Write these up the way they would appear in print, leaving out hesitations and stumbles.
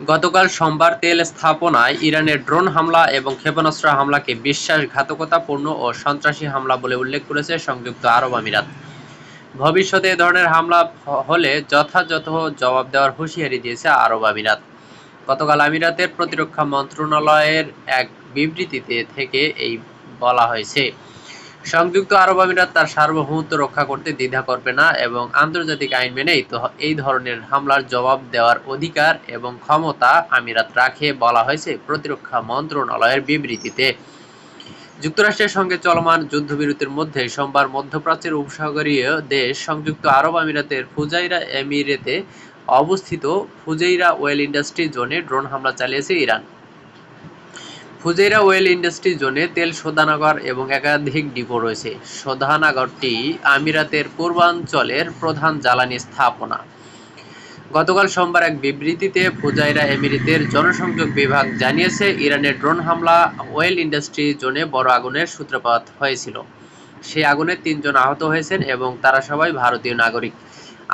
গতকাল সোমবার তেল স্থাপনায় ইরানের ড্রোন হামলা এবং ক্ষেপণাস্ত্র হামলাকে বিশ্বাসঘাতকতাপূর্ণ ও সন্ত্রাসী হামলা বলে উল্লেখ করেছে সংযুক্ত আরব আমিরাত। ভবিষ্যতে এ ধরনের হামলা হলে যথাযথ জবাব দেওয়ার হুঁশিয়ারি দিয়েছে আরব আমিরাত। গতকাল আমিরাতের প্রতিরক্ষা মন্ত্রণালয়ের এক বিবৃতিতে থেকে এই বলা হয়েছে, সংযুক্ত আরব আমিরাত তার সার্বভৌমত্ব রক্ষা করতে দ্বিধা করবে না এবং আন্তর্জাতিক আইন মেনেই এই ধরনের হামলার জবাব দেওয়ার অধিকার এবং ক্ষমতা আমিরাত রাখে, বলা হয়েছে প্রতিরক্ষা মন্ত্রণালয়ের বিবৃতিতে। যুক্তরাষ্ট্রের সঙ্গে চলমান যুদ্ধবিরতির মধ্যে সোমবার মধ্যপ্রাচ্যের উপসাগরীয় দেশ সংযুক্ত আরব আমিরাতের ফুজাইরা এমিরেতে অবস্থিত ফুজেইরা ওয়েল ইন্ডাস্ট্রি জোনে ড্রোন হামলা চালিয়েছে ইরান। ফুজেইরা ওয়েল ইন্ডাস্ট্রি জোনে তেল শোধনাগার এবং একাধিক ডিপো রয়েছে। শোধনাগারটি আমিরাতের পূর্বাঞ্চলের প্রধান জ্বালানি স্থাপনা। গতকাল সোমবার এক বিবৃতিতে ফুজাইরা এমিরেতের জনসংযোগ বিভাগ জানিয়েছে, ইরানের ড্রোন হামলা ওয়েল ইন্ডাস্ট্রি জোনে বড় আগুনের সূত্রপাত হয়েছিল। সেই আগুনে ৩ জন আহত হয়েছেন এবং তারা সবাই ভারতীয় নাগরিক।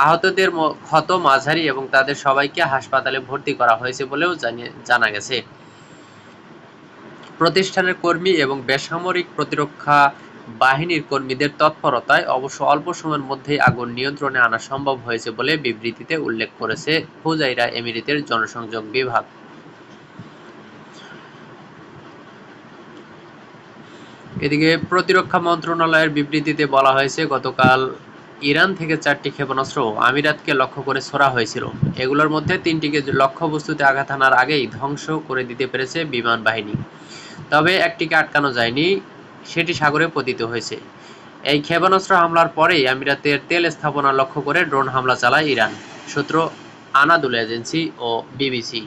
আহতদের ক্ষত মাঝারি এবং তাদের সবাইকে হাসপাতালে ভর্তি করা হয়েছে বলেও জানা গেছে। প্রতিষ্ঠানের কর্মী এবং বেসামরিক প্রতিরক্ষা বাহিনীর কর্মীদের তৎপরতায় অবশ্য অল্প সময়ের মধ্যেই আগুন নিয়ন্ত্রণে আনা সম্ভব হয়েছে বলে বিবৃতিতে উল্লেখ করেছে ফুজাইরা এমিরেতের জনসংযোগ বিভাগ। এদিকে প্রতিরক্ষা মন্ত্রণালয়ের বিবৃতিতে বলা হয়েছে, গতকাল ইরান থেকে 4টি ক্ষেপণাস্ত্র আমিরাতকে লক্ষ্য করে ছোড়া হয়েছিল। এগুলোর মধ্যে 3টিকে লক্ষ্যবস্তুতে আঘাত হানার আগেই ধ্বংস করে দিতে পেরেছে বিমান বাহিনী। তবে একটিকে আটকানো যায়নি, সেটি সাগরে পতিত হয়েছে। এই ক্ষেপণাস্ত্র হামলার পরেই আমিরাতের তেল স্থাপনা লক্ষ্য করে ড্রোন হামলা চালায় ইরান। সূত্র আনাদুল এজেন্সি ও বিবিসি।